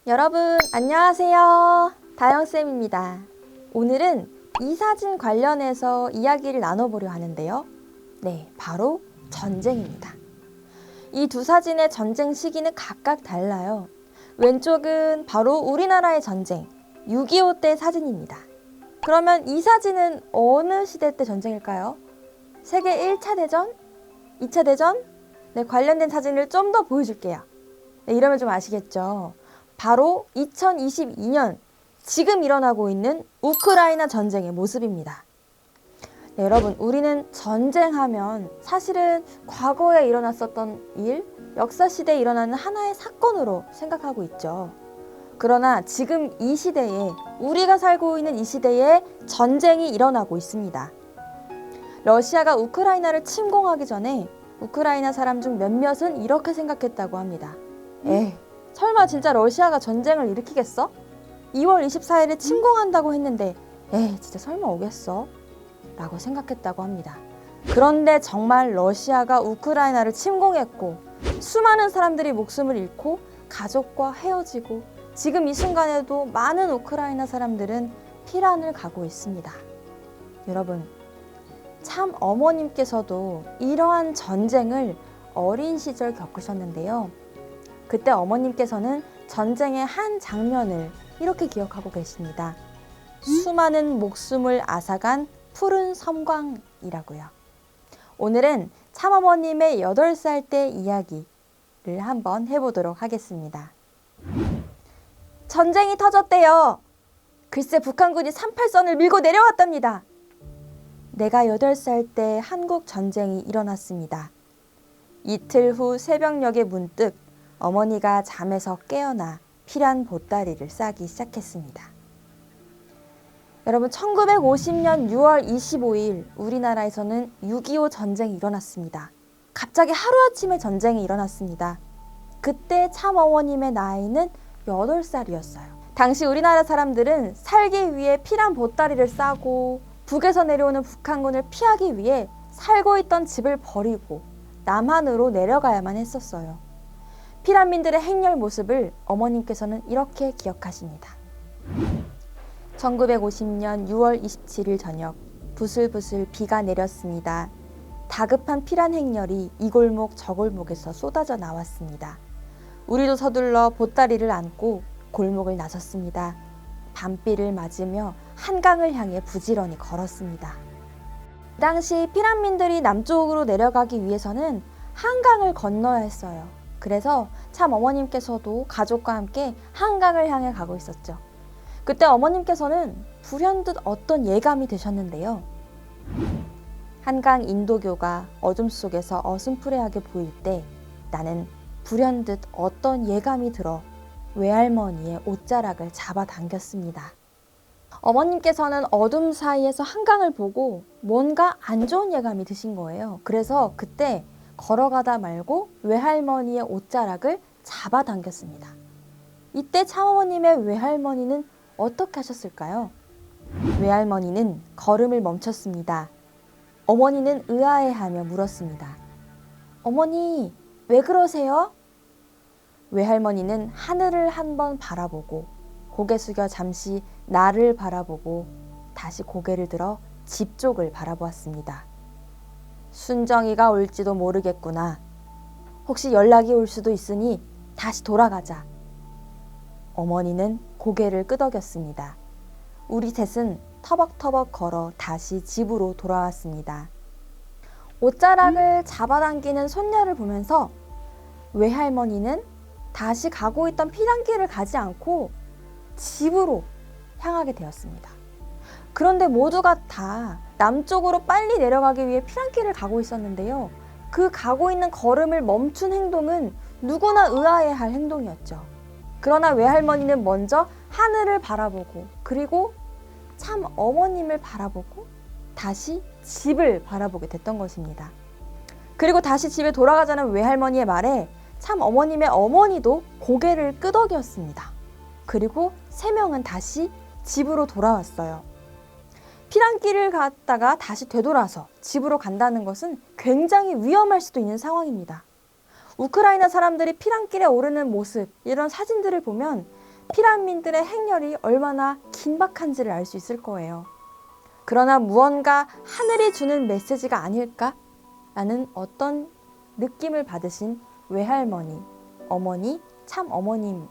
여러분 안녕하세요. 다영쌤입니다. 오늘은 이 사진 관련해서 이야기를 나눠보려 하는데요. 네, 바로 전쟁입니다. 이 두 사진의 전쟁 시기는 각각 달라요. 왼쪽은 바로 우리나라의 전쟁, 6.25 때 사진입니다. 그러면 이 사진은 어느 시대 때 전쟁일까요? 세계 1차 대전? 2차 대전? 네, 관련된 사진을 좀 더 보여줄게요. 네, 이러면 좀 아시겠죠? 바로 2022년 지금 일어나고 있는 우크라이나 전쟁의 모습입니다. 네, 여러분, 우리는 전쟁하면 사실은 과거에 일어났었던 일, 역사시대에 일어나는 하나의 사건으로 생각하고 있죠. 그러나 지금 이 시대에, 우리가 살고 있는 이 시대에 전쟁이 일어나고 있습니다. 러시아가 우크라이나를 침공하기 전에 우크라이나 사람 중 몇몇은 이렇게 생각했다고 합니다. 설마 진짜 러시아가 전쟁을 일으키겠어? 2월 24일에 침공한다고 했는데 진짜 설마 오겠어? 라고 생각했다고 합니다. 그런데 정말 러시아가 우크라이나를 침공했고 수많은 사람들이 목숨을 잃고 가족과 헤어지고 지금 이 순간에도 많은 우크라이나 사람들은 피란을 가고 있습니다. 여러분, 참 어머님께서도 이러한 전쟁을 어린 시절 겪으셨는데요. 그때 어머님께서는 전쟁의 한 장면을 이렇게 기억하고 계십니다. 수많은 목숨을 앗아간 푸른 섬광이라고요. 오늘은 참어머님의 8살 때 이야기를 한번 해보도록 하겠습니다. 전쟁이 터졌대요. 글쎄 북한군이 38선을 밀고 내려왔답니다. 내가 8살 때 한국 전쟁이 일어났습니다. 이틀 후 새벽녘에 문득 어머니가 잠에서 깨어나 피란 보따리를 싸기 시작했습니다. 여러분, 1950년 6월 25일 우리나라에서는 6.25 전쟁이 일어났습니다. 갑자기 하루아침에 전쟁이 일어났습니다. 그때 참어머님의 나이는 8살이었어요. 당시 우리나라 사람들은 살기 위해 피란 보따리를 싸고 북에서 내려오는 북한군을 피하기 위해 살고 있던 집을 버리고 남한으로 내려가야만 했었어요. 피란민들의 행렬 모습을 어머님께서는 이렇게 기억하십니다. 1950년 6월 27일 저녁 부슬부슬 비가 내렸습니다. 다급한 피란 행렬이 이 골목 저 골목에서 쏟아져 나왔습니다. 우리도 서둘러 보따리를 안고 골목을 나섰습니다. 밤비를 맞으며 한강을 향해 부지런히 걸었습니다. 당시 피란민들이 남쪽으로 내려가기 위해서는 한강을 건너야 했어요. 그래서 참 어머님께서도 가족과 함께 한강을 향해 가고 있었죠. 그때 어머님께서는 불현듯 어떤 예감이 드셨는데요. 한강 인도교가 어둠 속에서 어슴푸레하게 보일 때 나는 불현듯 어떤 예감이 들어 외할머니의 옷자락을 잡아당겼습니다. 어머님께서는 어둠 사이에서 한강을 보고 뭔가 안 좋은 예감이 드신 거예요. 그래서 그때 걸어가다 말고 외할머니의 옷자락을 잡아당겼습니다. 이때 참어머님의 외할머니는 어떻게 하셨을까요? 외할머니는 걸음을 멈췄습니다. 어머니는 의아해하며 물었습니다. 어머니, 왜 그러세요? 외할머니는 하늘을 한번 바라보고 고개 숙여 잠시 나를 바라보고 다시 고개를 들어 집 쪽을 바라보았습니다. 순정이가 올지도 모르겠구나. 혹시 연락이 올 수도 있으니 다시 돌아가자. 어머니는 고개를 끄덕였습니다. 우리 셋은 터벅터벅 걸어 다시 집으로 돌아왔습니다. 옷자락을 잡아당기는 손녀를 보면서 외할머니는 다시 가고 있던 피란길을 가지 않고 집으로 향하게 되었습니다. 그런데 모두가 다 남쪽으로 빨리 내려가기 위해 피란길을 가고 있었는데요. 그 가고 있는 걸음을 멈춘 행동은 누구나 의아해할 행동이었죠. 그러나 외할머니는 먼저 하늘을 바라보고 그리고 참 어머님을 바라보고 다시 집을 바라보게 됐던 것입니다. 그리고 다시 집에 돌아가자는 외할머니의 말에 참 어머님의 어머니도 고개를 끄덕였습니다. 그리고 세 명은 다시 집으로 돌아왔어요. 피란길을 갔다가 다시 되돌아서 집으로 간다는 것은 굉장히 위험할 수도 있는 상황입니다. 우크라이나 사람들이 피란길에 오르는 모습, 이런 사진들을 보면 피란민들의 행렬이 얼마나 긴박한지를 알 수 있을 거예요. 그러나 무언가 하늘이 주는 메시지가 아닐까? 라는 어떤 느낌을 받으신 외할머니, 어머니, 참어머님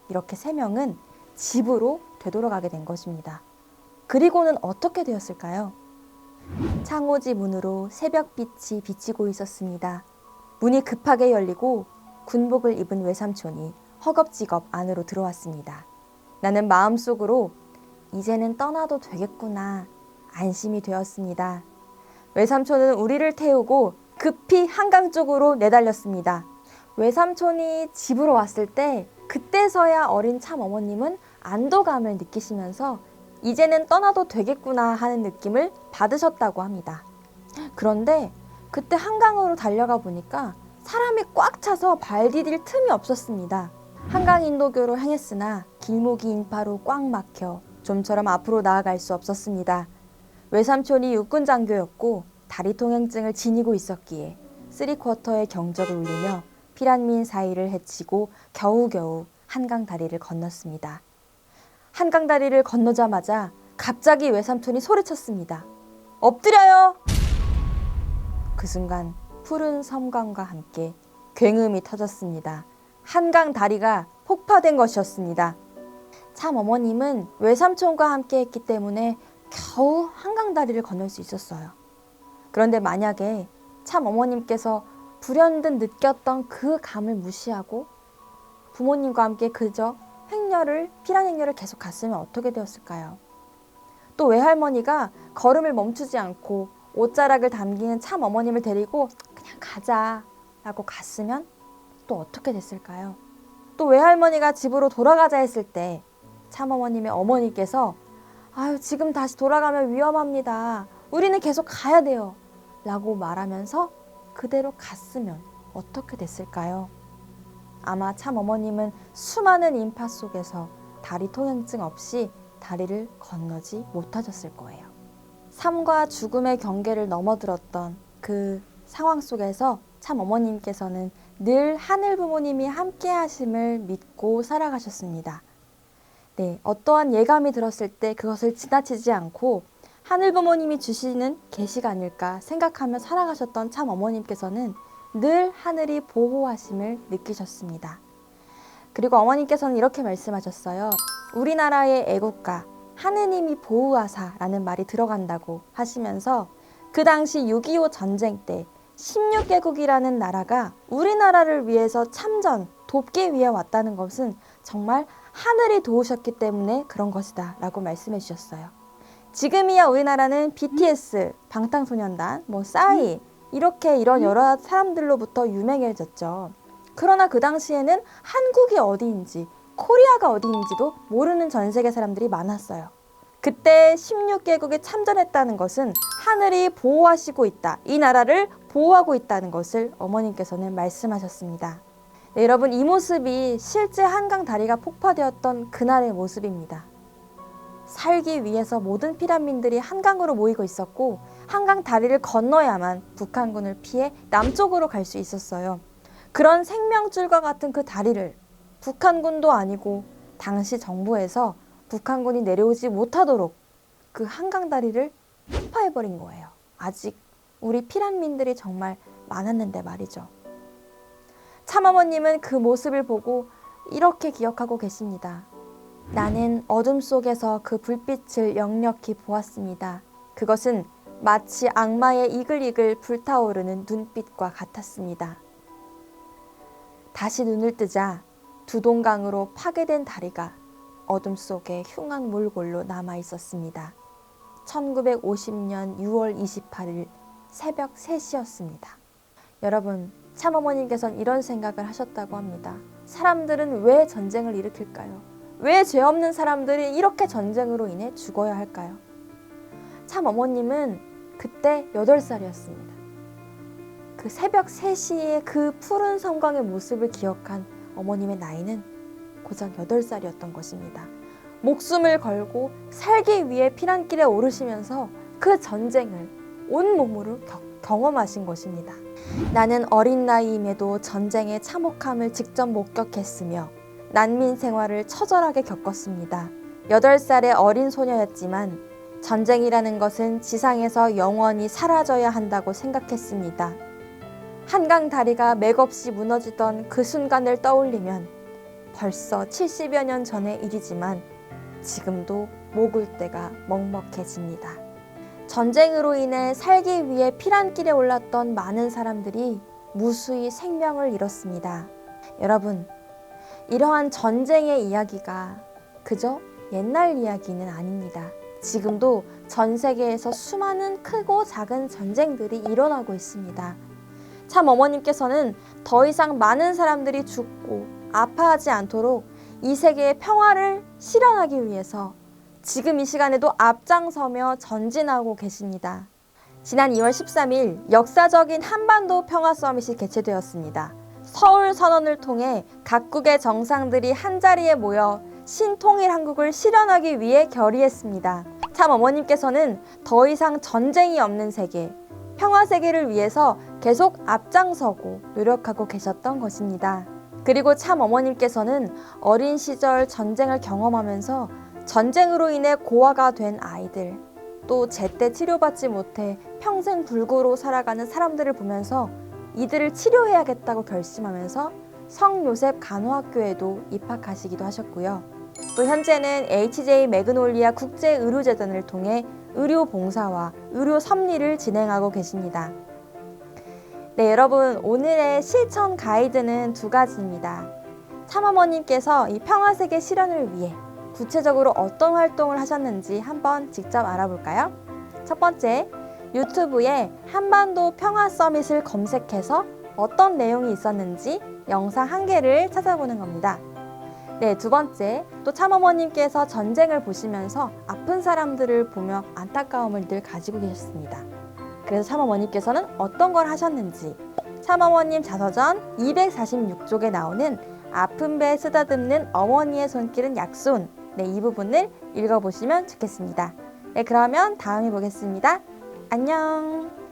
이렇게 세 명은 집으로 되돌아가게 된 것입니다. 그리고는 어떻게 되었을까요? 창호지 문으로 새벽빛이 비치고 있었습니다. 문이 급하게 열리고 군복을 입은 외삼촌이 허겁지겁 안으로 들어왔습니다. 나는 마음속으로 이제는 떠나도 되겠구나 안심이 되었습니다. 외삼촌은 우리를 태우고 급히 한강 쪽으로 내달렸습니다. 외삼촌이 집으로 왔을 때 그때서야 어린 참어머님은 안도감을 느끼시면서 이제는 떠나도 되겠구나 하는 느낌을 받으셨다고 합니다. 그런데 그때 한강으로 달려가 보니까 사람이 꽉 차서 발 디딜 틈이 없었습니다. 한강 인도교로 행했으나 길목이 인파로 꽉 막혀 좀처럼 앞으로 나아갈 수 없었습니다. 외삼촌이 육군 장교였고 다리 통행증을 지니고 있었기에 3쿼터의 경적을 울리며 피란민 사이를 헤치고 겨우겨우 한강 다리를 건넜습니다. 한강 다리를 건너자마자 갑자기 외삼촌이 소리쳤습니다. 엎드려요! 그 순간 푸른 섬광과 함께 굉음이 터졌습니다. 한강 다리가 폭파된 것이었습니다. 참 어머님은 외삼촌과 함께 했기 때문에 겨우 한강 다리를 건널 수 있었어요. 그런데 만약에 참 어머님께서 불현듯 느꼈던 그 감을 무시하고 부모님과 함께 그저 피란 행렬을 계속 갔으면 어떻게 되었을까요? 또 외할머니가 걸음을 멈추지 않고 옷자락을 담기는 참 어머님을 데리고 그냥 가자라고 갔으면 또 어떻게 됐을까요? 또 외할머니가 집으로 돌아가자 했을 때 참 어머님의 어머니께서 아유 지금 다시 돌아가면 위험합니다. 우리는 계속 가야 돼요. 라고 말하면서 그대로 갔으면 어떻게 됐을까요? 아마 참 어머님은 수많은 인파 속에서 다리 통행증 없이 다리를 건너지 못하셨을 거예요. 삶과 죽음의 경계를 넘어들었던 그 상황 속에서 참 어머님께서는 늘 하늘 부모님이 함께 하심을 믿고 살아가셨습니다. 네, 어떠한 예감이 들었을 때 그것을 지나치지 않고 하늘 부모님이 주시는 계시가 아닐까 생각하며 살아가셨던 참 어머님께서는 늘 하늘이 보호하심을 느끼셨습니다. 그리고 어머님께서는 이렇게 말씀하셨어요. 우리나라의 애국가 하느님이 보호하사라는 말이 들어간다고 하시면서 그 당시 6.25 전쟁 때 16개국이라는 나라가 우리나라를 위해서 참전, 돕기 위해 왔다는 것은 정말 하늘이 도우셨기 때문에 그런 것이다 라고 말씀해 주셨어요. 지금이야 우리나라는 BTS, 방탄소년단, 싸이 이런 여러 사람들로부터 유명해졌죠. 그러나 그 당시에는 한국이 어디인지 코리아가 어디인지도 모르는 전 세계 사람들이 많았어요. 그때 16개국이 참전했다는 것은 하늘이 보호하시고 있다. 이 나라를 보호하고 있다는 것을 어머님께서는 말씀하셨습니다. 네, 여러분 이 모습이 실제 한강 다리가 폭파되었던 그날의 모습입니다. 살기 위해서 모든 피란민들이 한강으로 모이고 있었고 한강 다리를 건너야만 북한군을 피해 남쪽으로 갈 수 있었어요. 그런 생명줄과 같은 그 다리를 북한군도 아니고 당시 정부에서 북한군이 내려오지 못하도록 그 한강 다리를 폭파해버린 거예요. 아직 우리 피란민들이 정말 많았는데 말이죠. 참어머님은 그 모습을 보고 이렇게 기억하고 계십니다. 나는 어둠 속에서 그 불빛을 역력히 보았습니다. 그것은 마치 악마의 이글이글 불타오르는 눈빛과 같았습니다. 다시 눈을 뜨자 두동강으로 파괴된 다리가 어둠 속에 흉한 몰골로 남아 있었습니다. 1950년 6월 28일 새벽 3시였습니다. 여러분, 참어머님께서는 이런 생각을 하셨다고 합니다. 사람들은 왜 전쟁을 일으킬까요? 왜 죄 없는 사람들이 이렇게 전쟁으로 인해 죽어야 할까요? 참어머님은 그때 8살이었습니다. 그 새벽 3시에 그 푸른 섬광의 모습을 기억한 어머님의 나이는 고작 8살이었던 것입니다. 목숨을 걸고 살기 위해 피난길에 오르시면서 그 전쟁을 온몸으로 경험하신 것입니다. 나는 어린 나이임에도 전쟁의 참혹함을 직접 목격했으며 난민 생활을 처절하게 겪었습니다. 8살의 어린 소녀였지만 전쟁이라는 것은 지상에서 영원히 사라져야 한다고 생각했습니다. 한강 다리가 맥없이 무너지던 그 순간을 떠올리면 벌써 70여 년 전의 일이지만 지금도 목을 때가 먹먹해집니다. 전쟁으로 인해 살기 위해 피란길에 올랐던 많은 사람들이 무수히 생명을 잃었습니다. 여러분, 이러한 전쟁의 이야기가 그저 옛날 이야기는 아닙니다. 지금도 전 세계에서 수많은 크고 작은 전쟁들이 일어나고 있습니다. 참 어머님께서는 더 이상 많은 사람들이 죽고 아파하지 않도록 이 세계의 평화를 실현하기 위해서 지금 이 시간에도 앞장서며 전진하고 계십니다. 지난 2월 13일 역사적인 한반도 평화 서밋이 개최되었습니다. 서울 선언을 통해 각국의 정상들이 한자리에 모여 신통일 한국을 실현하기 위해 결의했습니다. 참 어머님께서는 더 이상 전쟁이 없는 세계, 평화 세계를 위해서 계속 앞장서고 노력하고 계셨던 것입니다. 그리고 참 어머님께서는 어린 시절 전쟁을 경험하면서 전쟁으로 인해 고아가 된 아이들, 또 제때 치료받지 못해 평생 불구로 살아가는 사람들을 보면서 이들을 치료해야겠다고 결심하면서 성요셉 간호학교에도 입학하시기도 하셨고요. 또 현재는 HJ 매그놀리아 국제의료재단을 통해 의료 봉사와 의료 섭리를 진행하고 계십니다. 네, 여러분, 오늘의 실천 가이드는 2가지입니다. 참어머님께서 이 평화세계 실현을 위해 구체적으로 어떤 활동을 하셨는지 한번 직접 알아볼까요? 첫 번째, 유튜브에 한반도 평화 서밋을 검색해서 어떤 내용이 있었는지 영상 1개를 찾아보는 겁니다. 네, 2번째, 또 참어머님께서 전쟁을 보시면서 아픈 사람들을 보며 안타까움을 늘 가지고 계셨습니다. 그래서 참어머님께서는 어떤 걸 하셨는지 참어머님 자서전 246쪽에 나오는 아픈 배 쓰다듬는 어머니의 손길은 약손, 네, 이 부분을 읽어보시면 좋겠습니다. 네, 그러면 다음에 보겠습니다. 안녕.